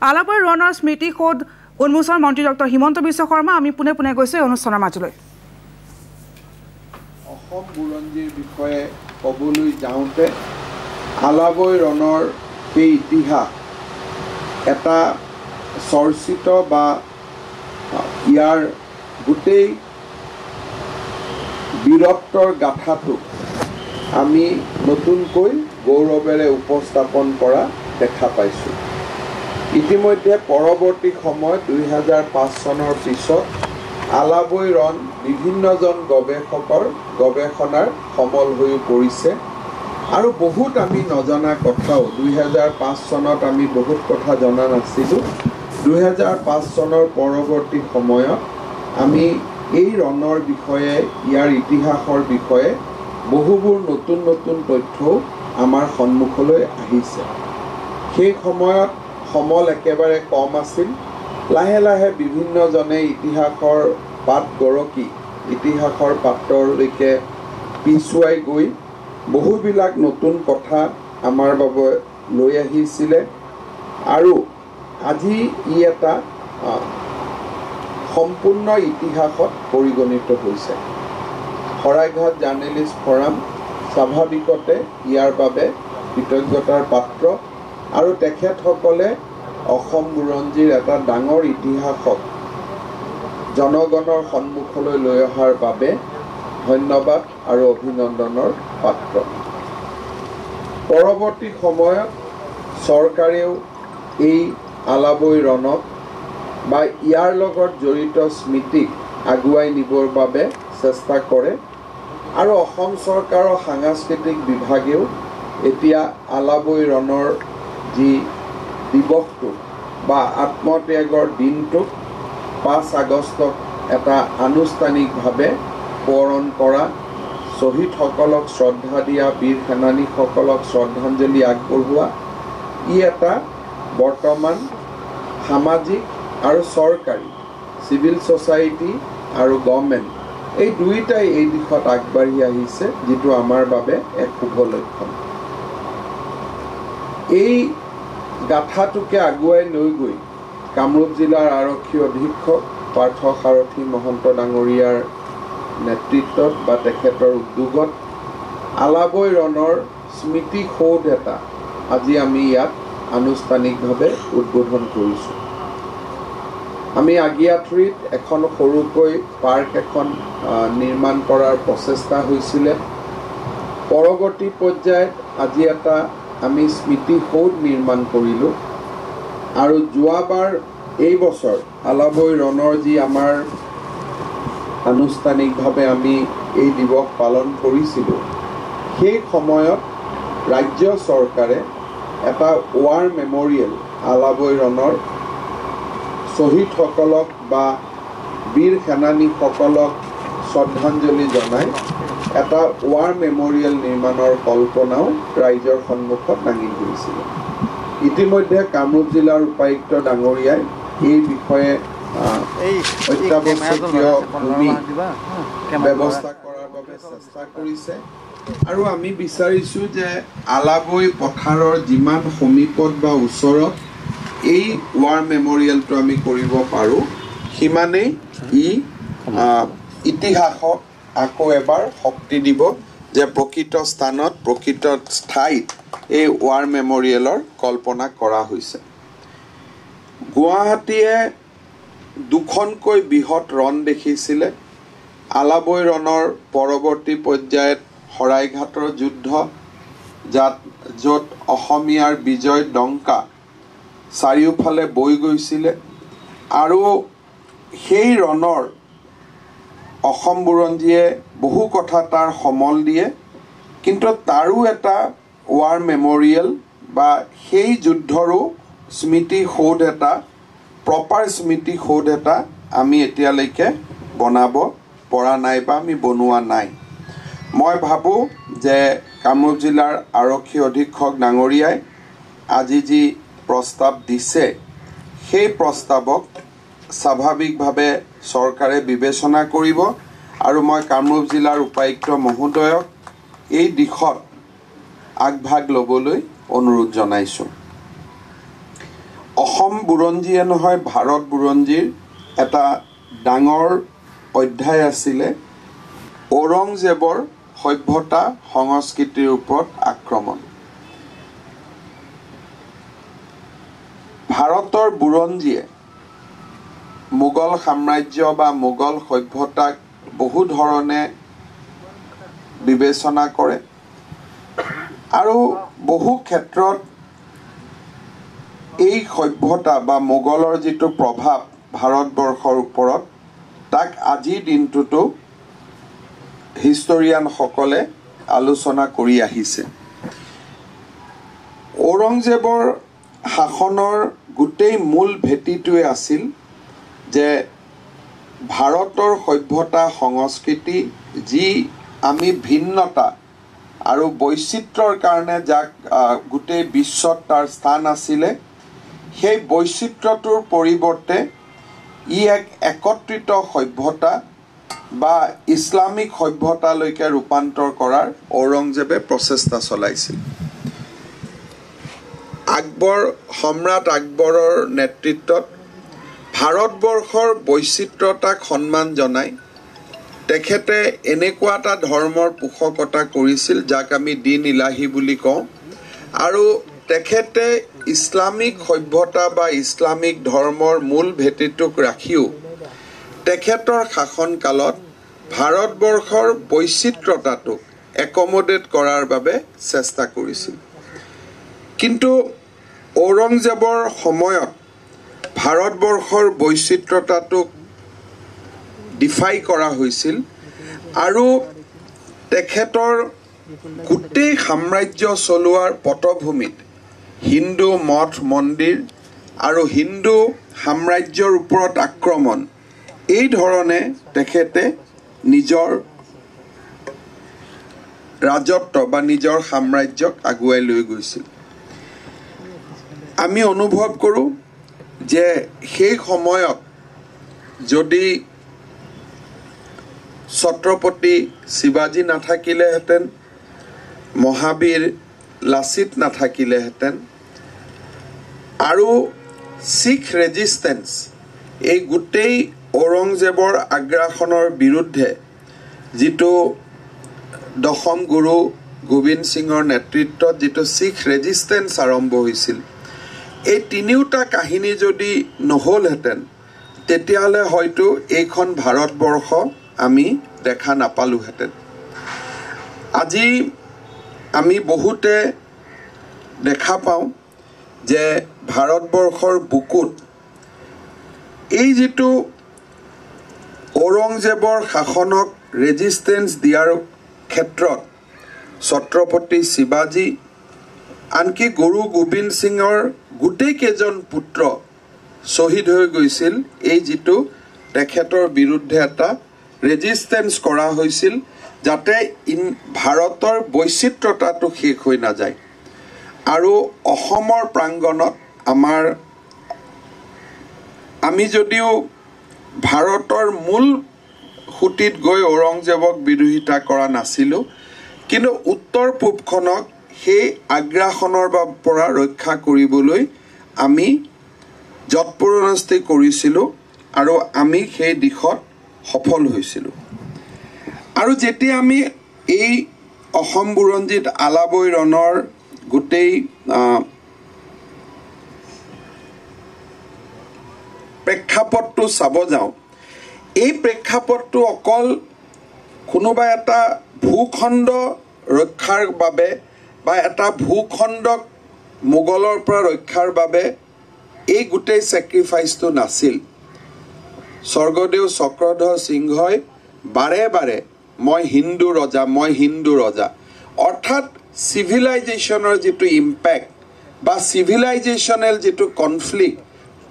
আলাবৈ ৰণৰ স্মৃতি সৌধ উন্মোচন মন্ত্ৰী ডক্টৰ হিমন্ত বিশ্ব শৰ্মা আমি পুনে পুনে গৈছো অনুষ্ঠানৰ মাজলৈ অসম বুৰঞ্জীৰ বিষয়ে ক'বলৈ যাওঁতে আলাবৈ ৰণৰ এই ইতিহাস এটা চৰ্চিত বা ইয়াৰ গোটেই বীৰত্বৰ গাথাটো আমি নতুনকৈ গৌৰৱেৰে উপস্থাপন কৰা দেখা পাইছোঁ ইতিমধ্যে পৰৱৰ্তী সময়ত 2005 চনৰ পিছত আলাবৈ ৰণ বিভিন্নজন গৱেষকৰ গৱেষণাৰ সমল হৈ পৰিছে আৰু বহুত আমি নজনা কথাও 2005 চনত আমি বহুত কথা জনা নাছিলোঁ 2005 চনৰ পৰৱৰ্তী সময়ত আমি এই ৰণৰ বিষয়ে ইয়াৰ ইতিহাসৰ বিষয়ে বহুবোৰ নতুন নতুন তথ্য আমাৰ সন্মুখলৈ আহিছে সেই সময়ত সমল একেবাৰে কম আছিল লাহে লাহে বিভিন্নজনে ইতিহাসৰ পাত গৰকি ইতিহাসৰ পাত্ৰলৈকে পিছুৱাই গৈ বহুবিলাক নতুন কথা আমাৰ বাবে লৈ আহিছিলে আৰু আজি ই এটা সম্পূৰ্ণ ইতিহাসত পৰিগণিত হৈছে শৰাইঘাট জাৰ্নেলিষ্ট ফৰাম স্বাভাৱিকতে ইয়াৰ বাবে কৃতজ্ঞতাৰ পাত্ৰ আৰু তেখেতসকলে অসম বুৰঞ্জীৰ এটা ডাঙৰ ইতিহাসক জনগণৰ সন্মুখলৈ লৈ অহাৰ বাবে ধন্যবাদ আৰু অভিনন্দনৰ পাত্ৰ পৰৱৰ্তী সময়ত চৰকাৰেও এই আলাবৈ ৰণক বা ইয়াৰ লগত জড়িত স্মৃতিক আগুৱাই নিবৰ বাবে চেষ্টা কৰে আৰু অসম চৰকাৰৰ সাংস্কৃতিক বিভাগেও এতিয়া আলাবৈ ৰণৰ যি দিৱসটো বা আত্মত্যাগৰ দিনটোক 5 আগষ্টক এটা আনুষ্ঠানিকভাৱে পূৰণ কৰা শ্বহীদসকলক শ্ৰদ্ধা দিয়া বীৰ সেনানীসকলক শ্ৰদ্ধাঞ্জলি আগবঢ়োৱা ই এটা বৰ্তমান সামাজিক আৰু চৰকাৰী চিভিল ছ'চাইটি আৰু গভৰ্ণমেণ্ট এই দুয়োটাই এই দিশত আগবাঢ়ি আহিছে যিটো আমাৰ বাবে এক শুভ লক্ষণ এই গাথাটোকে আগুৱাই লৈ গৈ কামৰূপ জিলাৰ আৰক্ষী অধীক্ষক পাৰ্থ সাৰথী মহন্ত ডাঙৰীয়াৰ নেতৃত্বত বা তেখেতৰ উদ্যোগত আলাবৈ ৰণৰ স্মৃতি সৌধ এটা আজি আমি ইয়াত আনুষ্ঠানিকভাৱে উদ্বোধন কৰিছোঁ আমি আগিয়াথুৰিত এখন সৰুকৈ পাৰ্ক এখন নিৰ্মাণ কৰাৰ প্ৰচেষ্টা হৈছিলে পৰৱৰ্তী পৰ্যায়ত আজি এটা আমি স্মৃতি সৌধ নিৰ্মাণ কৰিলোঁ আৰু যোৱাবাৰ এই বছৰ আলাবৈ ৰণৰ যি আমাৰ আনুষ্ঠানিকভাৱে আমি এই দিৱস পালন কৰিছিলোঁ সেই সময়ত ৰাজ্য চৰকাৰে এটা ৱাৰ মেমৰিয়েল আলাবৈ ৰণৰ শ্বহীদসকলক বা বীৰ সেনানীসকলক শ্ৰদ্ধাঞ্জলি জনাই এটা ৱাৰ মেমৰিয়েল নিৰ্মাণৰ কল্পনাও ৰাইজৰ সন্মুখত দাঙি ধৰিছিল ইতিমধ্যে কামৰূপ জিলাৰ উপায়ুক্ত ডাঙৰীয়াই এই বিষয়ে অত্যাৱশ্যকীয় ভূমি ব্যৱস্থা কৰাৰ বাবে চেষ্টা কৰিছে আৰু আমি বিচাৰিছোঁ যে আলাবৈ পথাৰৰ যিমান সমীপত বা ওচৰত এই ৱাৰ মেমৰিয়েলটো আমি কৰিব পাৰোঁ সিমানেই ই ইতিহাসক আকৌ এবাৰ শক্তি দিব যে প্ৰকৃত স্থানত প্ৰকৃত ঠাইত এই ৱাৰ মেমৰিয়েলৰ কল্পনা কৰা হৈছে গুৱাহাটীয়ে দুখনকৈ বৃহৎ ৰণ দেখিছিলে আলাবৈ ৰণৰ পৰৱৰ্তী পৰ্যায়ত শৰাইঘাটৰ যুদ্ধ য'ত অসমীয়াৰ বিজয় ডংকা চাৰিওফালে বৈ গৈছিলে আৰু সেই ৰণৰ অসম বুৰঞ্জীয়ে বহু কথা তাৰ সমল দিয়ে কিন্তু তাৰো এটা ৱাৰ মেমৰিয়েল বা সেই যুদ্ধৰো স্মৃতি সৌধ এটা প্ৰপাৰ স্মৃতি সৌধ এটা আমি এতিয়ালৈকে বনাব পৰা নাই বা আমি বনোৱা নাই মই ভাবোঁ যে কামৰূপ জিলাৰ আৰক্ষী অধীক্ষক ডাঙৰীয়াই আজি যি প্ৰস্তাৱ দিছে সেই প্ৰস্তাৱক স্বাভাৱিকভাৱে চৰকাৰে বিবেচনা কৰিব আৰু মই কামৰূপ জিলাৰ উপায়ুক্ত মহোদয়ক এই দিশত আগভাগ ল'বলৈ অনুৰোধ জনাইছোঁ অসম বুৰঞ্জীয়ে নহয় ভাৰত বুৰঞ্জীৰ এটা ডাঙৰ অধ্যায় আছিলে ঔৰংজেবৰ সভ্যতা সংস্কৃতিৰ ওপৰত আক্ৰমণ। ভাৰতৰ বুৰঞ্জীয়ে মোগল সাম্ৰাজ্য বা মোগল সভ্যতাক বহু ধৰণে বিবেচনা কৰে আৰু বহু ক্ষেত্ৰত এই সভ্যতা বা মোগলৰ যিটো প্ৰভাৱ ভাৰতবৰ্ষৰ ওপৰত তাক আজিৰ দিনটোতো হিষ্টৰিয়ানসকলে আলোচনা কৰি আহিছে। ঔৰংজেবৰ শাসনৰ গোটেই মূল ভেটিটোৱে আছিল যে ভাৰতৰ সভ্যতা সংস্কৃতি যি আমি ভিন্নতা আৰু বৈচিত্ৰ্যৰ কাৰণে যাক গোটেই বিশ্বত তাৰ স্থান আছিলে সেই বৈচিত্ৰ্যটোৰ পৰিৱৰ্তে ই এক একত্ৰিত সভ্যতা বা ইছলামিক সভ্যতালৈকে ৰূপান্তৰ কৰাৰ ঔৰংজেবে প্ৰচেষ্টা চলাইছিল। সম্ৰাট আকবৰৰ নেতৃত্বত ভাৰতবৰ্ষৰ বৈচিত্ৰতাক সন্মান জনাই তেখেতে এনেকুৱা এটা ধৰ্মৰ পোষকতা কৰিছিল যাক আমি দিন ইলাহী বুলি কওঁ আৰু তেখেতে ইছলামিক সভ্যতা বা ইছলামিক ধৰ্মৰ মূল ভেটিটোক ৰাখিও তেখেতৰ শাসনকালত ভাৰতবৰ্ষৰ বৈচিত্ৰতাটোক একমোডেট কৰাৰ বাবে চেষ্টা কৰিছিল। কিন্তু ঔৰংজেবৰ সময়ত ভাৰতবৰ্ষৰ বৈচিত্ৰতাটোক ডিফাই কৰা হৈছিল আৰু তেখেতৰ গোটেই সাম্ৰাজ্য চলোৱাৰ পটভূমিত হিন্দু মঠ মন্দিৰ আৰু হিন্দু সাম্ৰাজ্যৰ ওপৰত আক্ৰমণ এই ধৰণে তেখেতে নিজৰ ৰাজত্ব বা নিজৰ সাম্ৰাজ্যক আগুৱাই লৈ গৈছিল। আমি অনুভৱ কৰোঁ যে সেই সময়ত যদি ছত্ৰপতি শিৱাজী নাথাকিলেহেঁতেন, মহাবীৰ লাচিত নাথাকিলেহেঁতেন আৰু শিখ ৰেজিষ্টেন্স এই গোটেই ঔৰংজেবৰ আগ্ৰাসনৰ বিৰুদ্ধে যিটো দশম গুৰু গোবিন্দ সিঙৰ নেতৃত্বত যিটো শিখ ৰেজিষ্টেন্স আৰম্ভ হৈছিল এই তিনিওটা কাহিনী যদি নহ'লহেঁতেন তেতিয়াহ'লে হয়তো এইখন ভাৰতবৰ্ষ আমি দেখা নাপালোহেঁতেন। আজি আমি বহুতে দেখা পাওঁ যে ভাৰতবৰ্ষৰ বুকুত এই যিটো ঔৰংজেবৰ শাসনক ৰেজিষ্টেন্স দিয়াৰ ক্ষেত্ৰত ছত্ৰপতি শিৱাজী আনকি গুৰু গোবিন্দ সিঙৰ গোটেইকেইজন পুত্ৰ শ্বহীদ হৈ গৈছিল এই যিটো তেখেতৰ বিৰুদ্ধে এটা ৰেজিষ্টেন্স কৰা হৈছিল যাতে ভাৰতৰ বৈচিত্ৰতাটো শেষ হৈ নাযায়। আৰু অসমৰ প্ৰাংগণত আমি যদিও ভাৰতৰ মূল সুঁতিত গৈ ঔৰংজেবক বিৰোধিতা কৰা নাছিলোঁ কিন্তু উত্তৰ পূবখনক সেই আগ্ৰাসনৰ পৰা ৰক্ষা কৰিবলৈ আমি যৎপৰোনাস্তি কৰিছিলোঁ আৰু আমি সেই দিশত সফল হৈছিলোঁ। আৰু যেতিয়া আমি এই অসম বুৰঞ্জীত আলাবৈ ৰণৰ গোটেই প্ৰেক্ষাপটটো চাব যাওঁ এই প্ৰেক্ষাপটটো অকল কোনোবা এটা ভূখণ্ড ৰক্ষাৰ বাবে বা এটা ভূখণ্ডক মোগলৰ পৰা ৰক্ষাৰ বাবে এই গোটেই ছেক্ৰিফাইচটো নাছিল। স্বৰ্গদেউ চক্ৰধৰ সিংহই বাৰে বাৰে মই হিন্দু ৰজা অৰ্থাৎ চিভিলাইজেশ্যনৰ যিটো ইম্পেক্ট বা চিভিলাইজেশ্যনেল যিটো কনফ্লিক্ট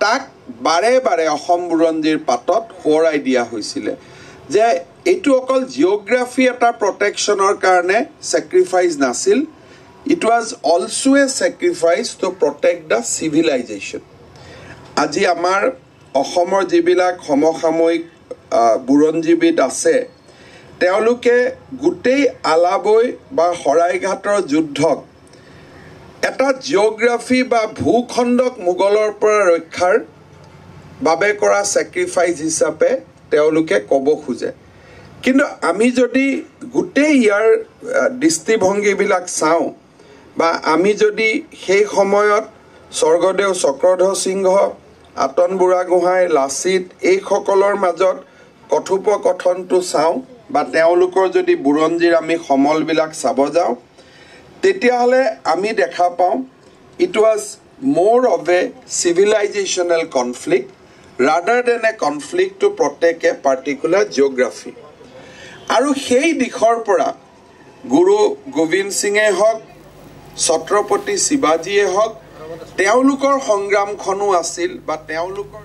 তাক বাৰে বাৰে অসম বুৰঞ্জীৰ পাতত সোঁৱৰাই দিয়া হৈছিলে যে এইটো অকল জিঅ'গ্ৰাফি এটা প্ৰটেকশ্যনৰ কাৰণে ছেক্ৰিফাইচ নাছিল, it was also A sacrifice to protect the civilisation. আজি আমাৰ অসমৰ যিবিলাক সমসাময়িক বুৰঞ্জীবিদ আছে তেওঁলোকে গোটেই আলাবৈ বা শৰাইঘাটৰ যুদ্ধক এটা জিঅ'গ্ৰাফি বা ভূখণ্ডক মোগলৰ পৰা ৰক্ষাৰ বাবে কৰা ছেক্ৰিফাইচ হিচাপে তেওঁলোকে ক'ব খোজে কিন্তু আমি যদি গোটেই ইয়াৰ দৃষ্টিভংগীবিলাক চাওঁ বা আমি যদি সেই সময়ত স্বৰ্গদেউ চক্ৰধৰ সিংহ আতন বুঢ়াগোহাঁই লাচিত এইসকলৰ মাজত কথোপকথনটো চাওঁ বা তেওঁলোকৰ যদি বুৰঞ্জীৰ আমি সমলবিলাক চাব যাওঁ তেতিয়াহ'লে আমি দেখা পাওঁ it was more of a civilizational conflict rather than a conflict to protect a particular geography আৰু সেই দিশৰ পৰা গুৰু গোবিন্দ সিঙে হওক ছত্ৰপতি শিৱাজীয়ে হওক তেওঁলোকৰ সংগ্ৰামখনো আছিল বা তেওঁলোকৰ